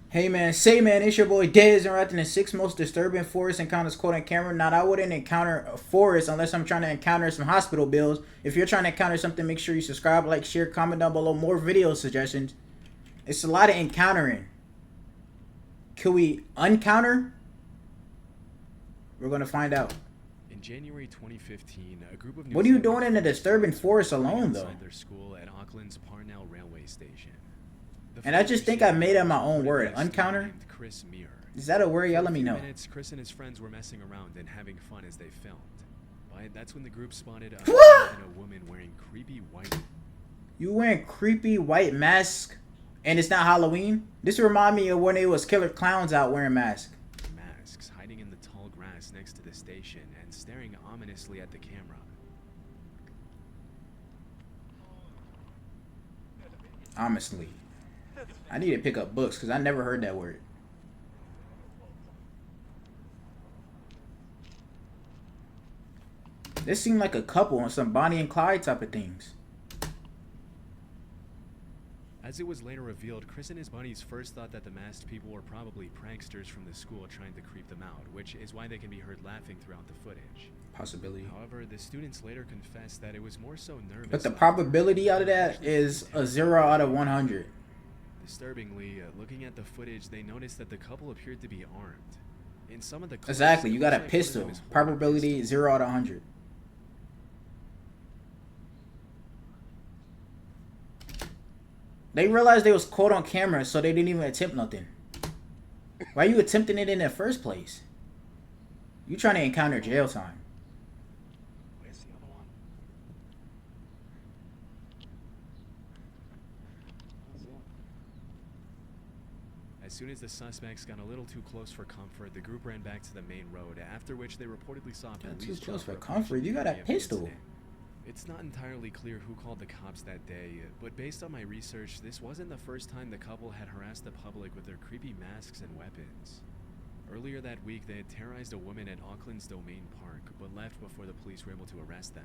Hey man, say man, it's your boy Dez interacting the six most disturbing forest encounters quote on camera. Now I wouldn't encounter a forest unless I'm trying to encounter some hospital bills. If you're trying to encounter something, make sure you subscribe, like, share, comment down below more video suggestions. It's a lot of encountering. Can we uncounter? We're gonna find out. In January 2015, a group of New What are you Zealand doing in a disturbing students were forest camping alone though? outside their school at Auckland's Parnell railway station. The And I footage just think I received made up was my own reported word. by a student Uncounter? named Chris Muir. Is that a word? For Y'all a let me few know. minutes, Chris and his friends were messing around and having fun as they filmed. But that's when the group spotted a man and a woman wearing creepy white. You wearing creepy white mask and it's not Halloween? This remind me of when it was killer clowns out wearing masks. Masks hiding in the tall grass next to the station and staring ominously at the camera. Honestly, I need to pick up books because I never heard that word. This seemed like a couple on some Bonnie and Clyde type of things. As it was later revealed, Chris and his buddies first thought that the masked people were probably pranksters from the school trying to creep them out, which is why they can be heard laughing throughout the footage. Possibility. However, the students later confessed that it was more so nervous. But the probability out of that is a 0 out of 100. Disturbingly, looking at the footage, they noticed that the couple appeared to be armed. In some of the clips, Exactly, you it got a looks like one of them pistol. is holding a Probability pistol. 0 out of 100. They realized they was caught on camera, so they didn't even attempt nothing. Why are you attempting it in the first place? You trying to encounter jail time. Where's the other one? As soon as the suspects got a little too close for comfort, the group ran back to the main road, after which they reportedly saw a Got police too close chopper for approaching comfort. You the got a area of the pistol. incident. It's not entirely clear who called the cops that day, but based on my research, this wasn't the first time the couple had harassed the public with their creepy masks and weapons. Earlier that week, they had terrorized a woman at Auckland's Domain Park, but left before the police were able to arrest them.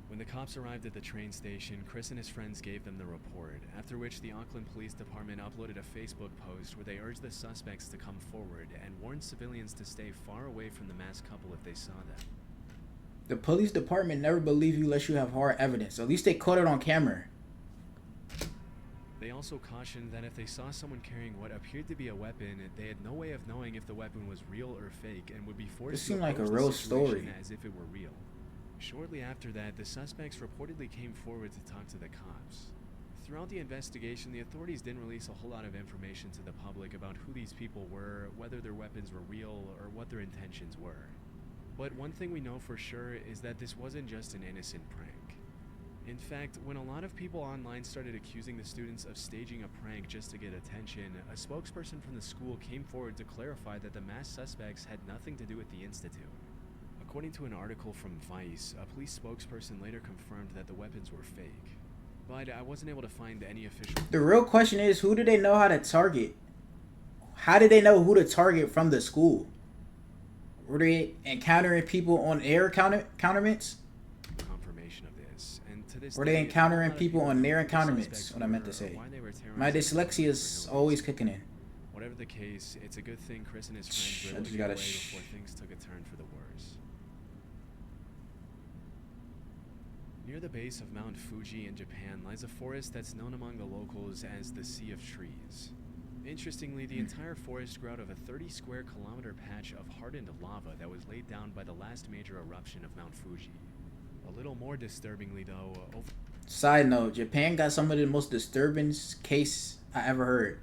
When the cops arrived at the train station, Chris and his friends gave them the report, after which the Auckland Police Department uploaded a Facebook post where they urged the suspects to come forward and warned civilians to stay far away from the masked couple if they saw them. The police department never believe you unless you have hard evidence. At least they caught it on camera. They also cautioned that if they saw someone carrying what appeared to be a weapon, they had no way of knowing if the weapon was real or fake and would be forced This to seemed like a approach the real situation story. as if it were real. Shortly after that, the suspects reportedly came forward to talk to the cops. Throughout the investigation, the authorities didn't release a whole lot of information to the public about who these people were, whether their weapons were real, or what their intentions were. But one thing we know for sure is that this wasn't just an innocent prank. In fact, when a lot of people online started accusing the students of staging a prank just to get attention, a spokesperson from the school came forward to clarify that the masked suspects had nothing to do with the institute. According to an article from Vice, a police spokesperson later confirmed that the weapons were fake. But I wasn't able to find any official... The real question is, who do they know how to target? How did they know who to target from the school? Were they encountering people on air counterments? confirmation of this, and to this Were they day, encountering a lot of people on don't their know who the encounterments? suspects What I meant to were say. or why they were My terrorizing the dyslexia is railway always station. kicking in. Whatever the case, it's a good thing Chris and his friends were I able just to get gotta away before things took a turn for the worse. Near the base of Mount Fuji in Japan lies a forest that's known among the locals as the Sea of Trees. Interestingly, the entire forest grew out of a 30 square kilometer patch of hardened lava that was laid down by the last major eruption of Mount Fuji. A little more disturbingly though, over Side note, Japan got some of the most disturbing case I ever heard.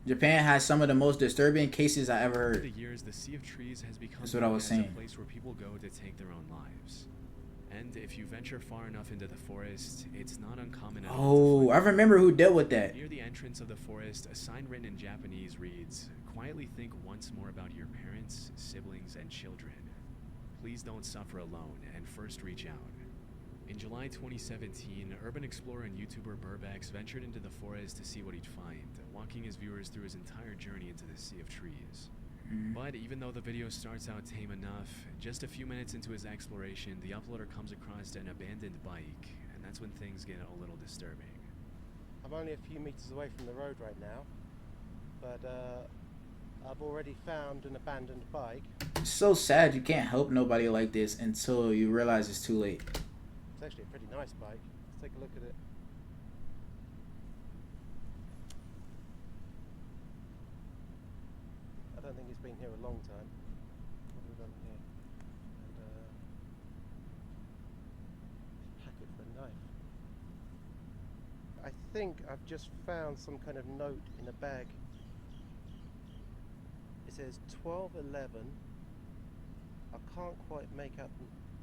Japan has some of the most disturbing cases I ever the heard. years, the Sea of Trees has become That's what I known was as saying. a place where people go to take their own lives. And if you venture far enough into the forest, it's not uncommon at all to Oh, find I remember who dealt with that. near the entrance of the forest, a sign written in Japanese reads, "Quietly think once more about your parents, siblings, and children. Please don't suffer alone, and first reach out." In July 2017, urban explorer and YouTuber Burbax ventured into the forest to see what he'd find, walking his viewers through his entire journey into the Sea of Trees. But even though the video starts out tame enough, just a few minutes into his exploration, the uploader comes across an abandoned bike, and that's when things get a little disturbing. I'm only a few meters away from the road right now, but I've already found an abandoned bike. It's so sad you can't help nobody like this until you realize it's too late. It's actually a pretty nice bike. Let's take a look at it. I don't think it's been here a long time. What have we done here? And packet for a knife. I think I've just found some kind of note in a bag. It says 1211. I can't quite make out.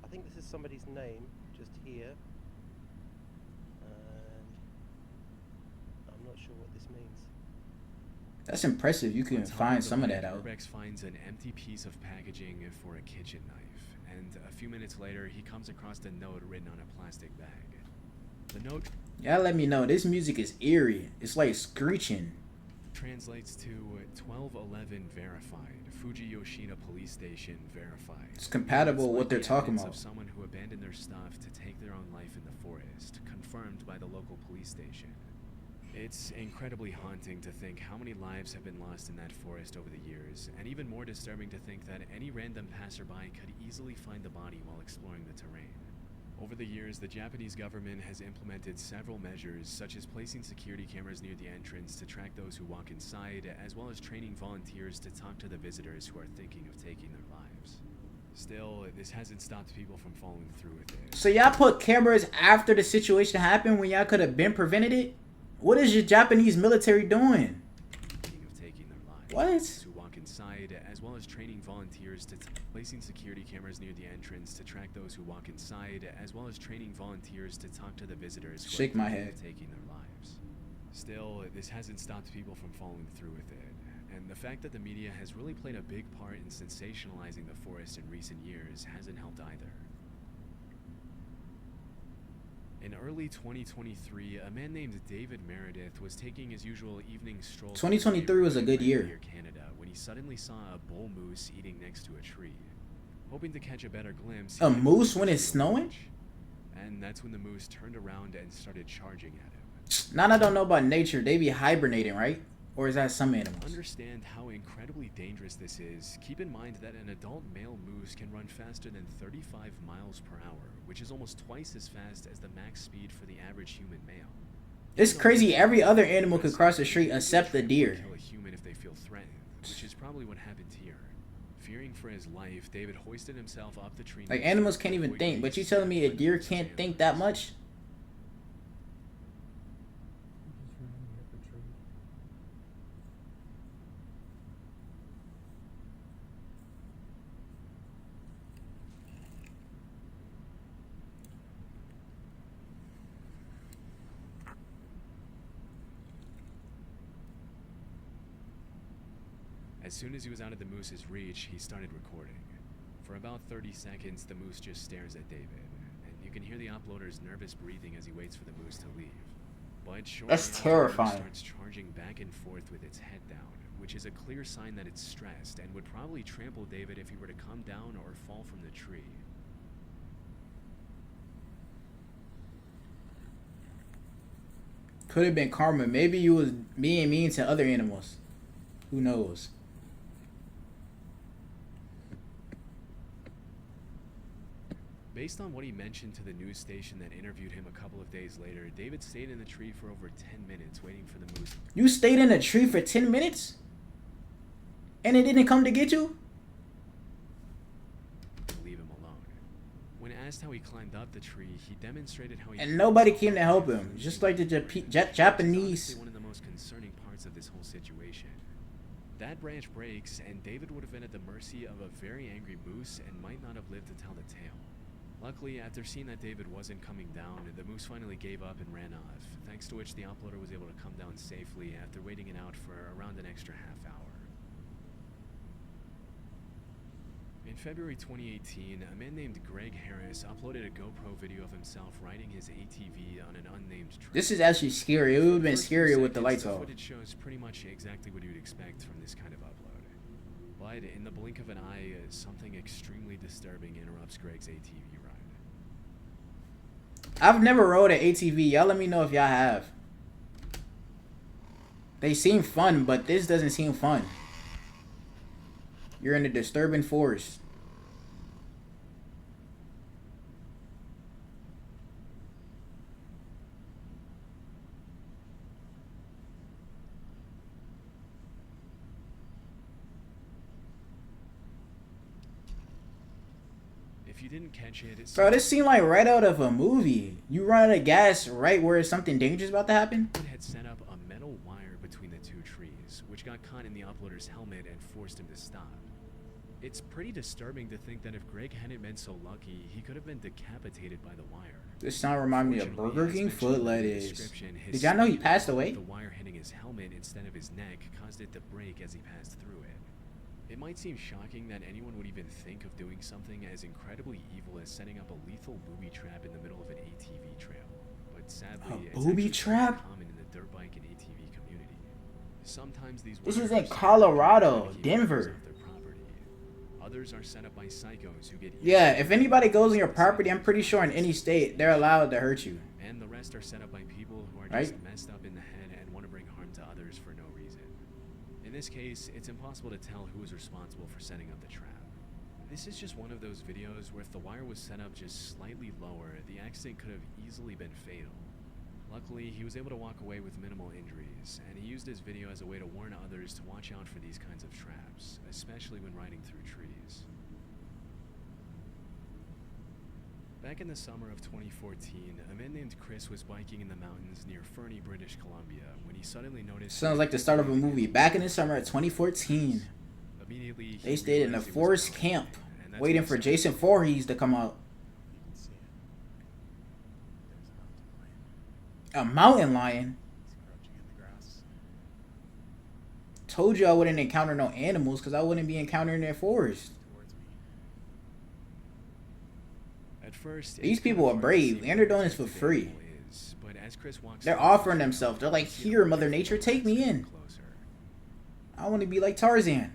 I think this is somebody's name just here. And I'm not sure what this means. That's impressive. You can On top find the some of bike, that out. Urbex finds an empty piece of packaging for a kitchen knife, and a few minutes later, he comes across a note written on a plastic bag. The note Y'all let me know. This music is eerie. It's like screeching. translates to 1211 verified. Fuji Yoshida Police Station verified. It's compatible with what they're Likely talking evidence about. Of someone who abandoned their stuff to take their own life in the forest, confirmed by the local police station. It's incredibly haunting to think how many lives have been lost in that forest over the years, and even more disturbing to think that any random passerby could easily find the body while exploring the terrain. Over the years, the Japanese government has implemented several measures, such as placing security cameras near the entrance to track those who walk inside, as well as training volunteers to talk to the visitors who are thinking of taking their lives. Still, this hasn't stopped people from following through with it. So y'all put cameras after the situation happened when y'all could have been prevented it? What is your Japanese military doing? Thinking of taking their lives. What? Who walk inside, as well as training volunteers to placing security cameras near the entrance to track those who walk inside, as well as training volunteers to talk to the visitors who Shake are my thinking head. of taking their lives. Still, this hasn't stopped people from following through with it, and the fact that the media has really played a big part in sensationalizing the forest in recent years hasn't helped either. In early 2023, a man named David Meredith was taking his usual evening stroll. 2023 was a good year. Near Canada, when he suddenly saw a bull moose eating next to a tree. Hoping to catch a better glimpse, he A went moose closer when to it's the snowing? ledge. And that's when the moose turned around and started charging at him. Now I don't know about nature. They be hibernating, right? Or is that some animals? Understand how incredibly dangerous this is. Keep in mind that an adult male moose can run faster than 35 miles per hour, which is almost twice as fast as the max speed for the average human male. It's crazy. Every other animal could cross the street except the deer. Kill a human if they feel threatened, which is probably what happened here. Fearing for his life, David hoisted himself up the tree. Like animals can't even think, but you telling me a deer can't think that much? As soon as he was out of the moose's reach, he started recording. For about 30 seconds, the moose just stares at David, and you can hear the uploader's nervous breathing as he waits for the moose to leave. But shortly That's after, terrifying. the moose starts charging back and forth with its head down, which is a clear sign that it's stressed and would probably trample David if he were to come down or fall from the tree. Could have been karma. Maybe you was being mean to other animals. Who knows? Based on what he mentioned to the news station that interviewed him a couple of days later, David stayed in the tree for over 10 minutes waiting for the moose You stayed in a tree for 10 minutes? And it didn't come to get you? to leave him alone. When asked how he climbed up the tree, he demonstrated how he And nobody came to help him. Just like the Japanese. Honestly, one of the most concerning parts of this whole situation. That branch breaks, and David would have been at the mercy of a very angry moose and might not have lived to tell the tale. Luckily, after seeing that David wasn't coming down, the moose finally gave up and ran off, thanks to which the uploader was able to come down safely after waiting it out for around an extra half hour. In February 2018, a man named Greg Harris uploaded a GoPro video of himself riding his ATV on an unnamed tree. This is actually scary. It would have been First few scarier with the seconds, lights off. footage shows pretty much exactly what you'd expect from this kind of upload. But in the blink of an eye, something extremely disturbing interrupts Greg's ATV ride. I've never rode an ATV. Y'all let me know if y'all have. They seem fun, but this doesn't seem fun. You're in a disturbing forest. If you didn't catch it, Bro, this seemed like right out of a movie. You run out of gas right where something dangerous about to happen? someone had set up a metal wire between the two trees, which got caught in the uploader's helmet and forced him to stop. It's pretty disturbing to think that if Greg hadn't been so lucky, he could have been decapitated by the wire. This sound remind me of Fortunately, Burger as King mentioned foot in the lettuce. description, his Did y'all know he speed passed along away? with the wire hitting his helmet instead of his neck caused it to break as he passed through it. It might seem shocking that anyone would even think of doing something as incredibly evil as setting up a lethal booby trap in the middle of an ATV trail. But sadly, A it's booby actually trap? pretty common in the dirt bike and ATV community. Sometimes these This is wires in are Colorado, to keep Denver. others off their property. Others are set up by psychos who get Yeah, if anybody goes on your property, I'm pretty sure in any state, they're allowed to hurt you. and the rest are set up by people who are Right? just messed up in the head and want to bring harm to others for no reason. In this case, it's impossible to tell who is responsible for setting up the trap. This is just one of those videos where if the wire was set up just slightly lower, the accident could have easily been fatal. Luckily, he was able to walk away with minimal injuries, and he used his video as a way to warn others to watch out for these kinds of traps, especially when riding through trees. Back in the summer of 2014, a man named Chris was biking in the mountains near Fernie, British Columbia, when he suddenly noticed... Sounds like the start of a movie. Back in the summer of 2014, Immediately, he they stayed in a realized he was forest alone, camp, and that's waiting when for he Jason started- Voorhees to come out. You can see it. There's a mountain lion. A mountain lion? He's crouching in the grass. Told you I wouldn't encounter no animals because I wouldn't be encountering their forest. Towards me. At first, These it's kind people of are hard to brave, see and they're what doing this for exactly the free. animal is, but as Chris walks They're through, offering themselves. They're like, he "Here, Mother realizes Nature, he's take me getting in. closer. I want to be like Tarzan."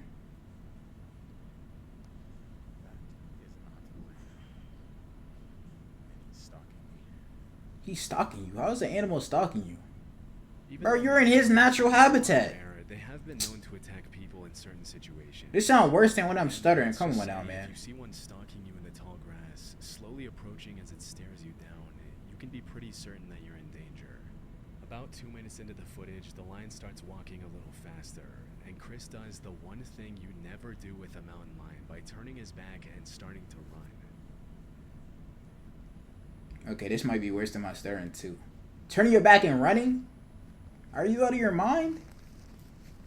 That is a mountain lion. And he's stalking me. He's stalking you. How is an animal stalking you? Even Bro, though you're in they're his natural habitat. rare, they have been known to attack people in certain situations. This sounds worse than when I'm stuttering. Let's Come just on now, say man. If you see one stalking you in the tall grass, slowly approaching as it stares you down, you can be pretty certain that you're in danger. About 2 minutes into the footage, the lion starts walking a little faster, and Chris does the one thing you never do with a mountain lion by turning his back and starting to run. Okay, this might be worse than my staring too. Turning your back and running? Are you out of your mind?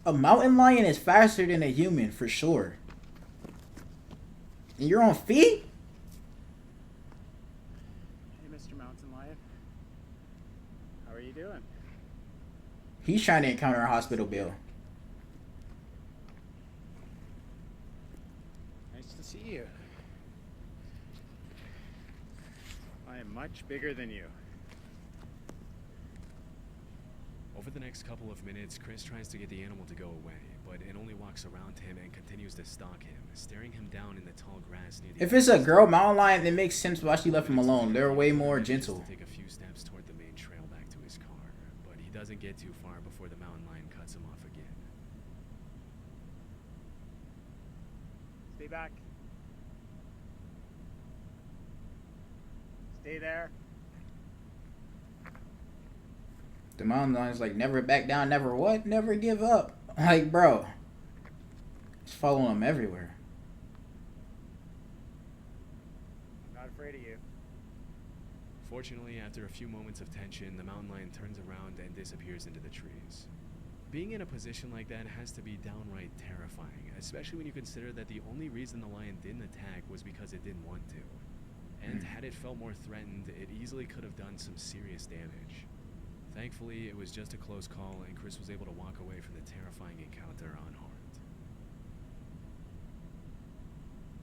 A mountain lion is faster than a human, for sure. And you're on feet? Hey, Mr. Mountain Lion. How are you doing? He's trying to encounter a hospital bill. Nice to see you. I am much bigger than you. Over the next couple of minutes, Chris tries to get the animal to go away, but it only walks around him and continues to stalk him, staring him down in the tall grass near the If it's a girl mountain lion, it makes sense why she left him alone. They're way more gentle. Take a few steps toward the main trail back to his car, but he doesn't get too far before the mountain lion cuts him off again. Stay back. Stay there. The mountain lion's like, never back down, never what? Never give up. Like, bro. It's following him everywhere. I'm not afraid of you. Fortunately, after a few moments of tension, the mountain lion turns around and disappears into the trees. Being in a position like that has to be downright terrifying, especially when you consider that the only reason the lion didn't attack was because it didn't want to. And had it felt more threatened, it easily could have done some serious damage. Thankfully, it was just a close call, and Chris was able to walk away from the terrifying encounter unharmed.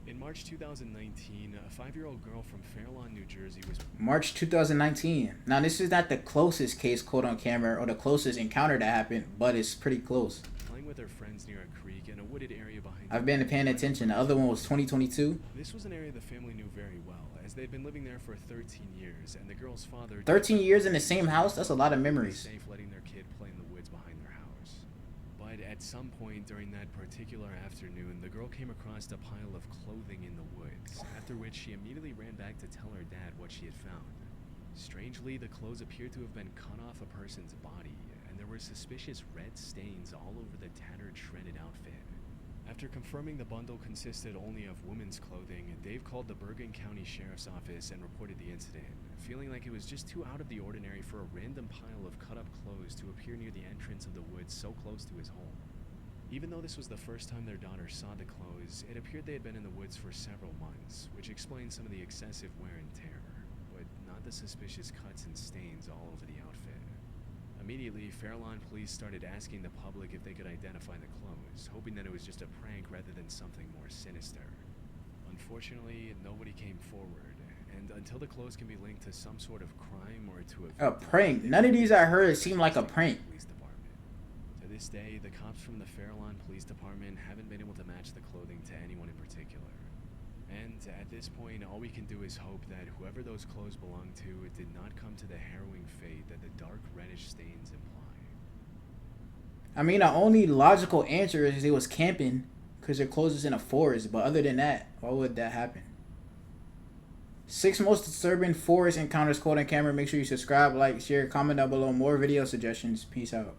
In March 2019, a 5-year-old girl from Fairlawn, New Jersey was... March 2019. Now, this is not the closest case caught on camera or the closest encounter that happened, but it's pretty close. playing with her friends near a creek in a wooded area behind... I've been paying attention. The other one was 2022. This was an area the family knew very well, as they'd been living there for 13 years, and the girl's father... 13 years in the same house? That's a lot of was memories. safe letting their kid play in the woods behind their house. But at some point during that particular afternoon, the girl came across a pile of clothing in the woods, after which she immediately ran back to tell her dad what she had found. Strangely, the clothes appeared to have been cut off a person's body, and there were suspicious red stains all over the tattered, shredded outfit. After confirming the bundle consisted only of women's clothing, Dave called the Bergen County Sheriff's Office and reported the incident, feeling like it was just too out of the ordinary for a random pile of cut-up clothes to appear near the entrance of the woods so close to his home. Even though this was the first time their daughter saw the clothes, it appeared they had been in the woods for several months, which explained some of the excessive wear and tear, but not the suspicious cuts and stains all over the outfit. Immediately, Fairlawn police started asking the public if they could identify the clothes, hoping that it was just a prank rather than something more sinister. Unfortunately, nobody came forward, and until the clothes can be linked to some sort of crime or to A prank? None of these I heard seem like a prank. Police department. To this day, the cops from the Fairlawn Police Department haven't been able to match the clothing to anyone in particular. And at this point, all we can do is hope that whoever those clothes belonged to did not come to the harrowing fate that the dark reddish stains imply. I mean, the only logical answer is it was camping because their clothes is in a forest. But other than that, why would that happen? 6 most disturbing forest encounters caught on camera. Make sure you subscribe, like, share, comment down below. More video suggestions. Peace out.